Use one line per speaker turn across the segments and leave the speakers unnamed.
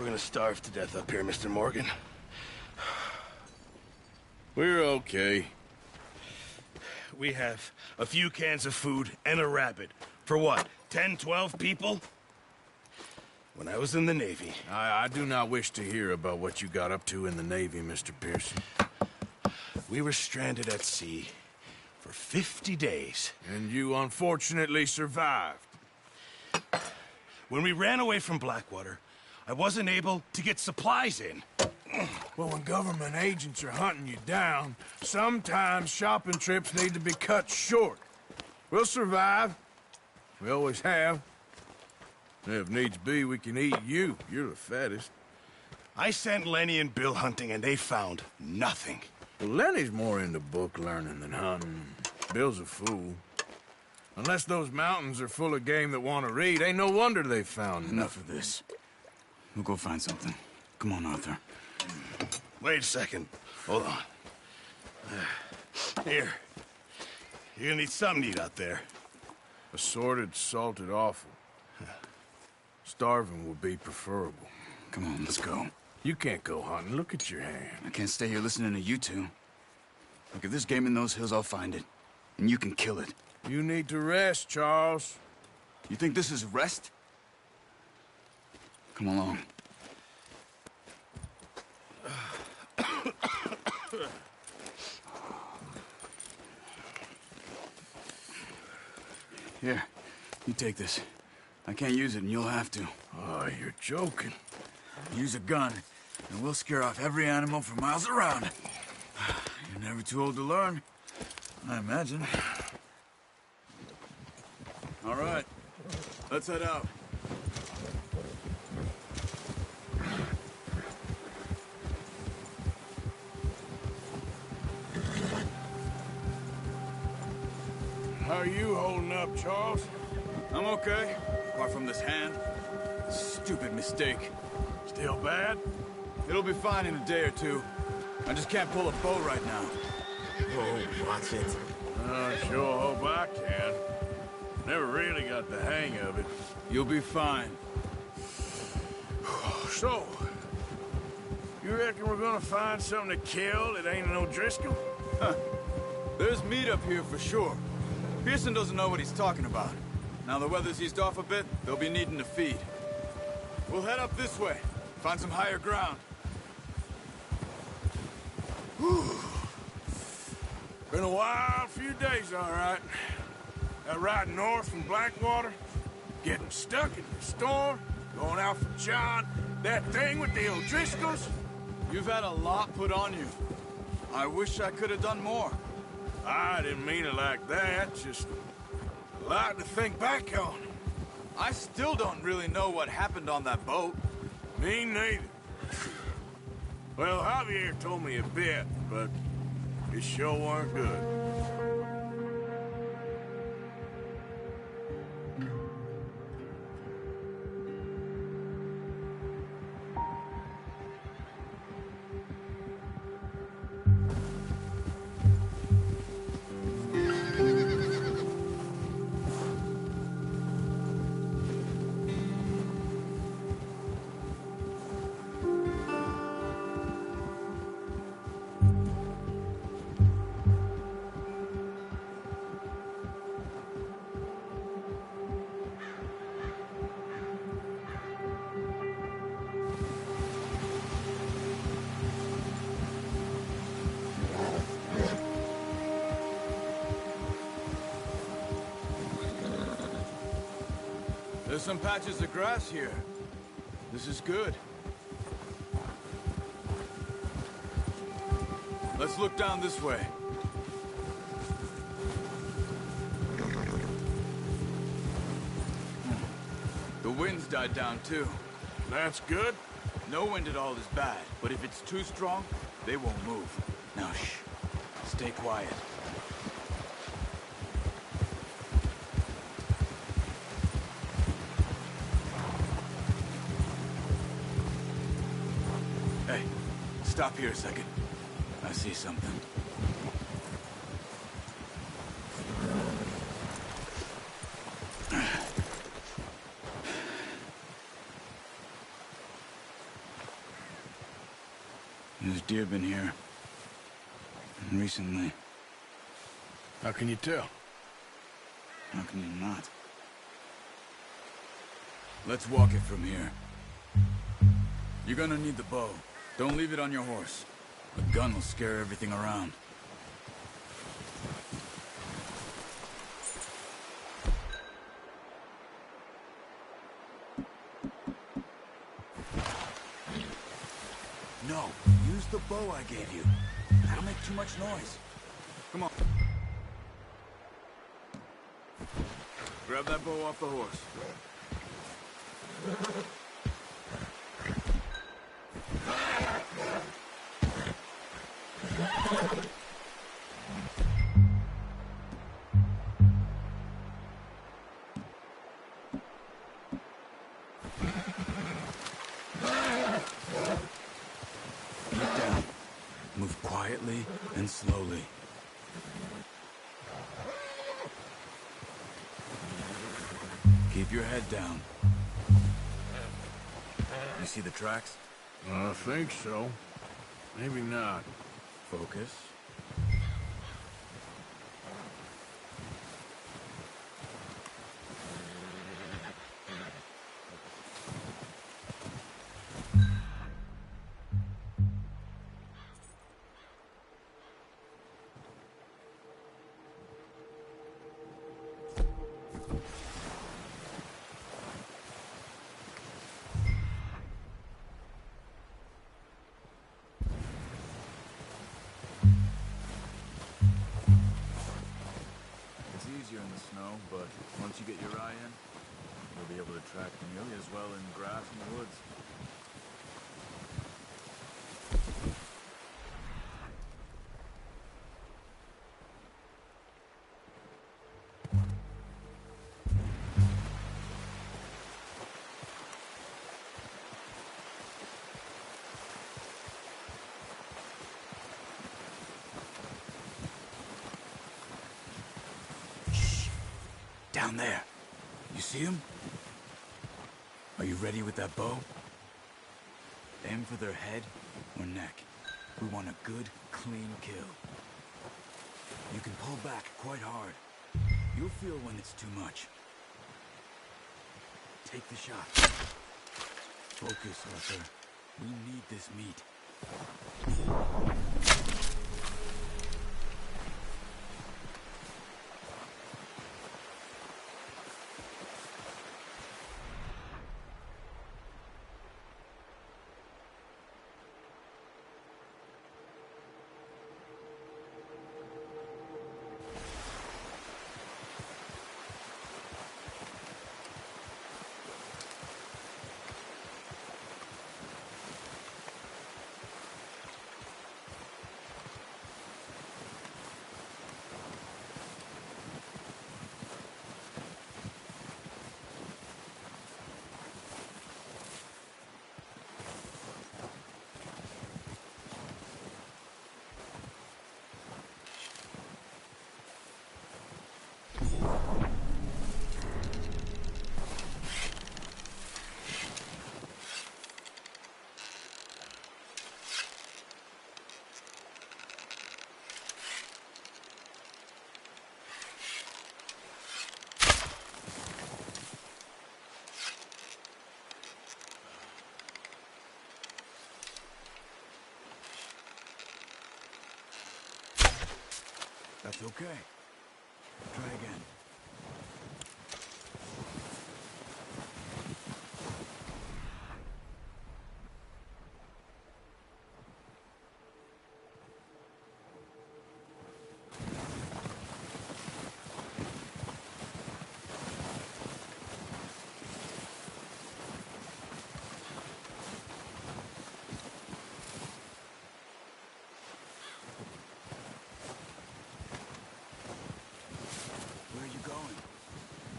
We're gonna starve to death up here, Mr. Morgan.
We're okay.
We have a few cans of food and a rabbit. For what, 10, 12 people? When I was in the Navy...
I do not wish to hear about what you got up to in the Navy, Mr. Pearson.
We were stranded at sea for 50 days.
And you unfortunately survived.
When we ran away from Blackwater, I wasn't able to get supplies in.
Well, when government agents are hunting you down, sometimes shopping trips need to be cut short. We'll survive. We always have. If needs be, we can eat you. You're the fattest.
I sent Lenny and Bill hunting, and they found nothing.
Well, Lenny's more into book learning than hunting. Bill's a fool. Unless those mountains are full of game that want to read, ain't no wonder they found
Enough of this. We'll go find something. Come on, Arthur.
Wait a second. Hold on. Here. You're gonna need something to eat out there.
Assorted, salted offal. Starving will be preferable.
Come on, let's go.
You can't go hunting. Look at your hand.
I can't stay here listening to you two. Look, if there's game in those hills, I'll find it. And you can kill it.
You need to rest, Charles.
You think this is rest? Come along. Here, you take this. I can't use it, and you'll have to.
Oh, you're joking.
Use a gun, and we'll scare off every animal for miles around. You're never too old to learn, I imagine. All right, let's head out.
How are you holding up, Charles?
I'm okay, apart from this hand. Stupid mistake.
Still bad?
It'll be fine in a day or two. I just can't pull a bow right now.
Oh, watch it.
I sure hope I can. Never really got the hang of it.
You'll be fine.
So, you reckon we're gonna find something to kill that ain't no Driscoll?
Huh. There's meat up here for sure. Pearson doesn't know what he's talking about. Now the weather's eased off a bit, they'll be needing to feed. We'll head up this way, find some higher ground.
Whew. Been a wild few days, all right. That ride north from Blackwater, getting stuck in the storm, going out for John, that thing with the O'Driscolls.
You've had a lot put on you. I wish I could have done more.
I didn't mean it like that, just a lot to think back on.
I still don't really know what happened on that boat.
Me neither. Well, Javier told me a bit, but it sure weren't good.
There's some patches of grass here. This is good. Let's look down this way. The wind's died down too.
That's good.
No wind at all is bad, but if it's too strong, they won't move. Now shh. Stay quiet. Hey, stop here a second. I see something. deer been here? And recently.
How can you tell?
How can you not? Let's walk it from here. You're gonna need the bow. Don't leave it on your horse. A gun will scare everything around. No, use the bow I gave you. That'll make too much noise. Come on. Grab that bow off the horse. Get down. Move quietly and slowly. Keep your head down. You see the tracks?
I think so. Maybe not.
Focus. Easier in the snow, but once you get your eye in, you'll be able to track nearly as well in grass in the woods. Down there. You see him? Are you ready with that bow? Aim for their head or neck. We want a good, clean kill. You can pull back quite hard. You'll feel when it's too much. Take the shot. Focus, Arthur. We need this meat. That's okay. Try again.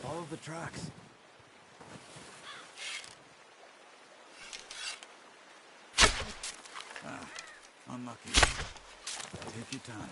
Follow the tracks. Ah, unlucky. Take your time.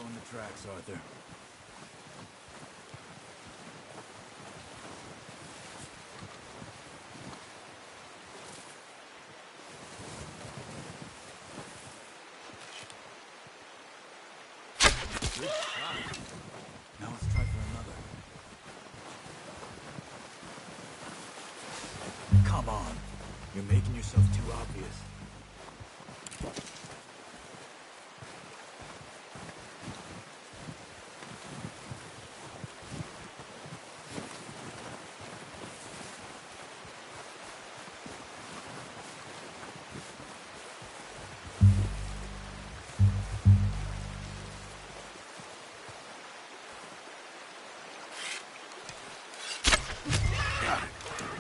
following the tracks, Arthur. Good shot. Now let's try for another. Come on. You're making yourself too obvious.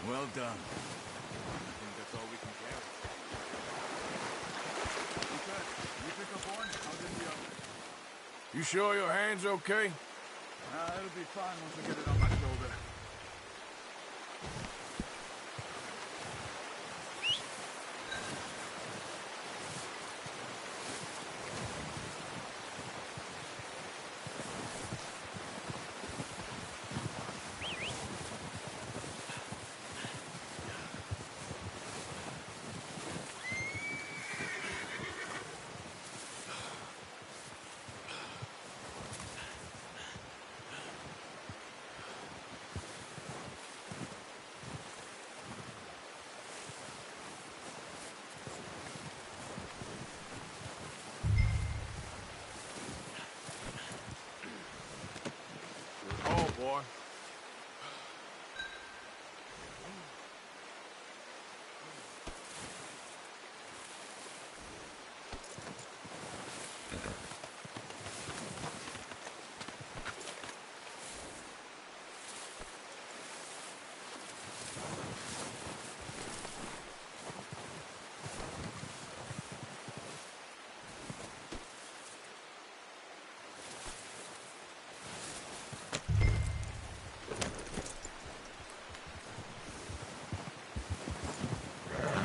Well done. I think that's all we can carry. Okay, you pick up one, I'll get the other.
You sure your hand's okay?
It'll be fine once I get it on my shoulder.
Oh, boy.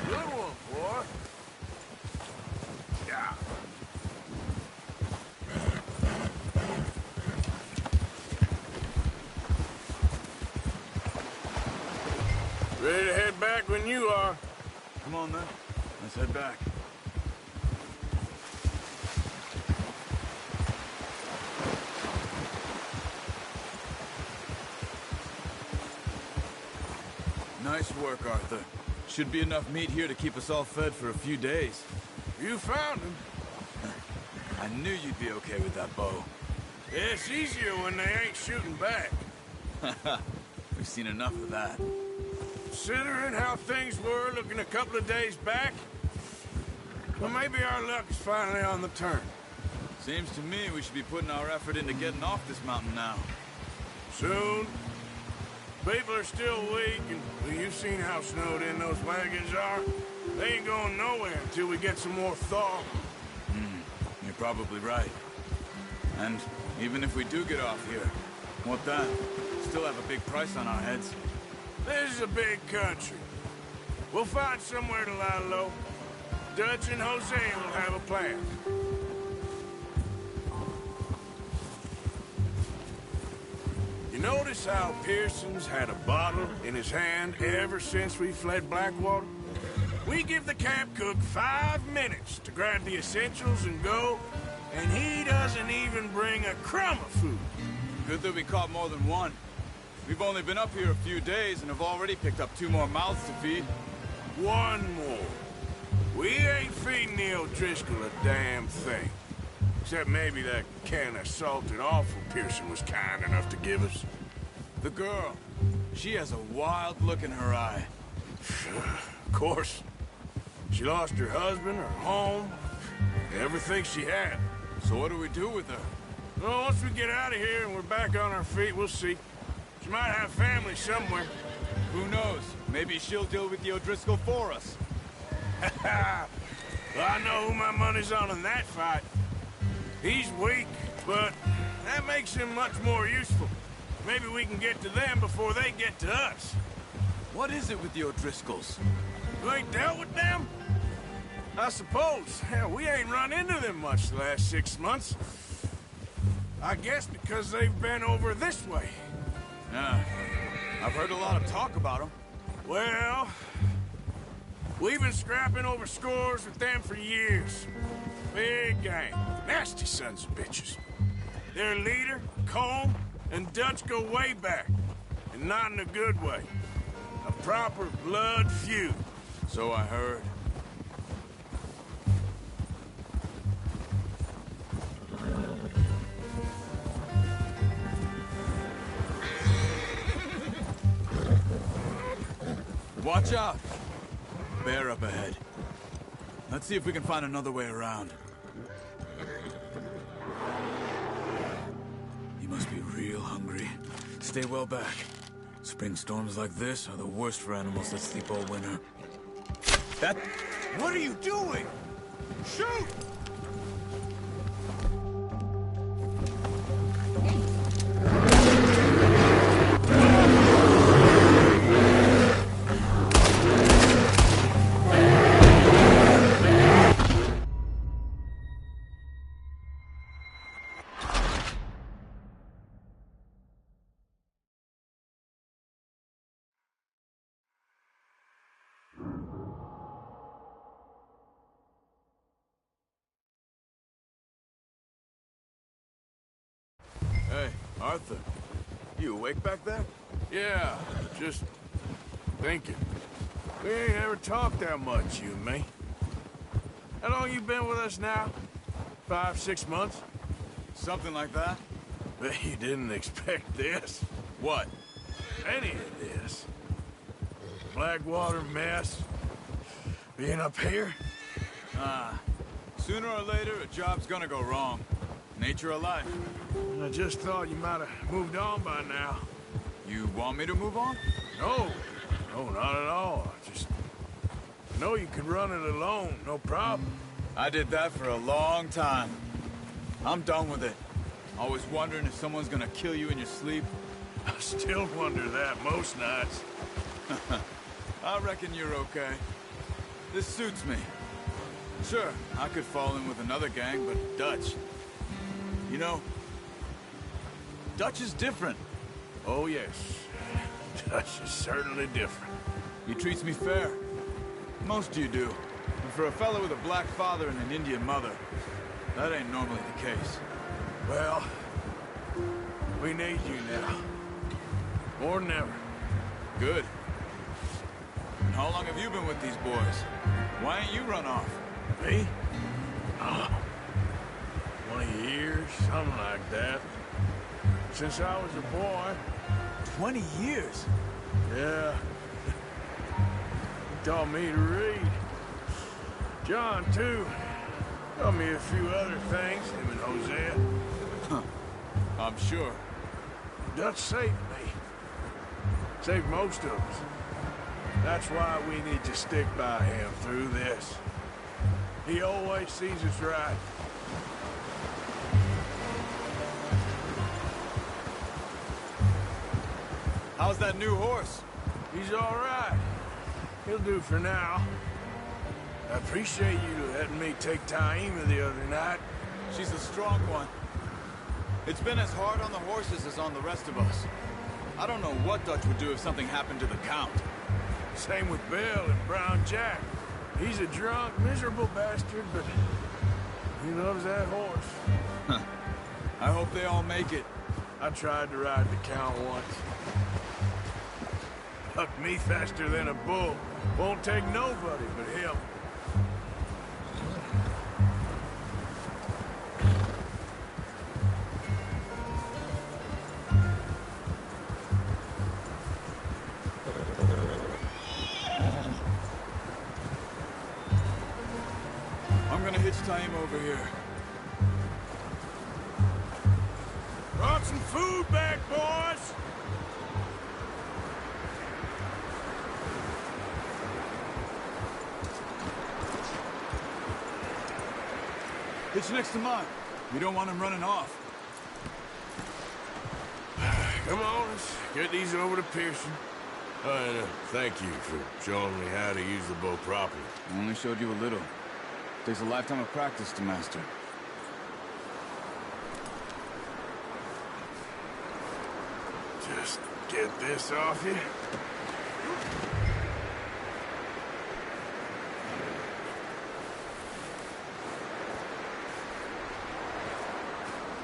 Good one, boy. Yeah. Ready to head back when you are.
Come on then, let's head back. Nice work, Arthur. Should be enough meat here to keep us all fed for a few days.
You found him.
I knew you'd be okay with that bow.
It's easier when they ain't shooting back.
We've seen enough of that.
Considering how things were looking a couple of days back, well, maybe our luck is finally on the turn.
Seems to me we should be putting our effort into getting off this mountain now.
Soon. People are still weak, and well, you've seen how snowed in those wagons are. They ain't going nowhere until we get some more thaw.
You're probably right. And even if we do get off here, what then? Still have a big price on our heads.
This is a big country. We'll find somewhere to lie low. Dutch and Jose will have a plan. You notice how Pearson's had a bottle in his hand ever since we fled Blackwater? We give the camp cook 5 minutes to grab the essentials and go, and he doesn't even bring a crumb of food.
Good that we caught more than one. We've only been up here a few days and have already picked up 2 more mouths to feed.
One more. We ain't feeding the O'Driscoll a damn thing. Except maybe that can of salted offal Pearson was kind enough to give us.
The girl, she has a wild look in her eye.
Of course. She lost her husband, her home, everything she had.
So what do we do with her?
Well, once we get out of here and we're back on our feet, we'll see. She might have family somewhere.
Who knows? Maybe she'll deal with the O'Driscoll for us.
Well, I know who my money's on in that fight. He's weak, but that makes him much more useful. Maybe we can get to them before they get to us.
What is it with the O'Driscolls?
You ain't dealt with them? I suppose. Hell, we ain't run into them much the last 6 months. I guess because they've been over this way.
Yeah. I've heard a lot of talk about them.
Well, we've been scrapping over scores with them for years. Big gang. Nasty sons of bitches. Their leader, Colm, and Dutch go way back. And not in a good way. A proper blood feud.
So I heard. Watch out! Bear up ahead. Let's see if we can find another way around. He must be real hungry. Stay well back. Spring storms like this are the worst for animals that sleep all winter. That... What are you doing? Shoot! Hey, Arthur. You awake back there?
Yeah, just thinking. We ain't ever talked that much, you and me. How long you been with us now? 5, 6 months?
Something like that?
Bet you didn't expect this.
What?
Any of this. Blackwater mess. Being up here?
Sooner or later, a job's gonna go wrong. Nature of life.
I just thought you might have moved on by now.
You want me to move on?
No. No, not at all. Just know you can run it alone, no problem.
I did that for a long time. I'm done with it. Always wondering if someone's gonna kill you in your sleep.
I still wonder that most nights.
I reckon you're okay. This suits me. Sure, I could fall in with another gang, but Dutch... You know, Dutch is different.
Oh, yes. Dutch is certainly different.
He treats me fair. Most of you do. And for a fellow with a black father and an Indian mother, that ain't normally the case.
Well, we need you now. More than ever.
Good. And how long have you been with these boys? Why ain't you run off?
Me? Oh, 20 years, something like that. Since I was a boy.
20 years?
Yeah. He taught me to read. John, too. Taught me a few other things, him and Hosea.
I'm sure.
Dutch saved me. Saved most of us. That's why we need to stick by him through this. He always sees us right.
How's that new horse?
He's all right. He'll do for now. I appreciate you letting me take Taima the other night.
She's a strong one. It's been as hard on the horses as on the rest of us. I don't know what Dutch would do if something happened to the Count.
Same with Bill and Brown Jack. He's a drunk, miserable bastard, but he loves that horse.
I hope they all make it.
I tried to ride the Count once. Hucked me faster than a bull. Won't take nobody but him.
I'm gonna hitch Taima over here.
Brought some food back, boys!
Hitch next to mine. We don't want him running off.
Come on, let's get these over to Pearson. And thank you for showing me how to use the bow properly.
I only showed you a little. Takes a lifetime of practice to master.
Get this off you.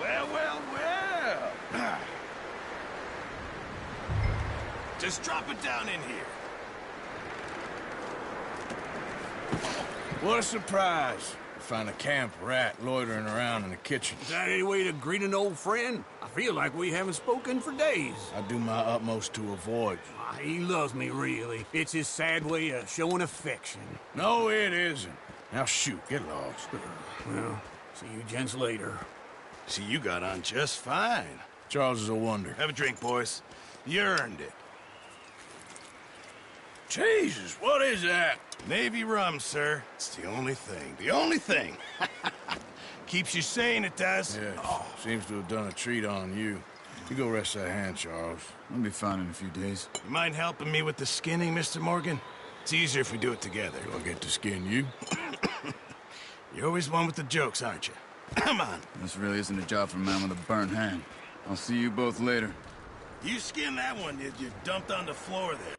Well, well, well. Just drop it down in here.
What a surprise. Find a camp rat loitering around in the kitchen.
Is that any way to greet an old friend? I feel like we haven't spoken for days.
I do my utmost to avoid you.
He loves me, really. It's his sad way of showing affection.
No, it isn't. Now shoot, get lost.
Well, see you gents later.
See, you got on just fine.
Charles is a wonder.
Have a drink, boys. You earned it.
Jesus, what is that?
Navy rum, sir. It's the only thing. The only thing. Keeps you sane, it does.
Yes, seems to have done a treat on you. You go rest that hand, Charles.
I'll be fine in a few days.
You mind helping me with the skinning, Mr. Morgan? It's easier if we do it together.
Do I get to skin you?
You're always one with the jokes, aren't you? Come on.
This really isn't a job for a man with a burnt hand. I'll see you both later.
You skin that one you dumped on the floor there.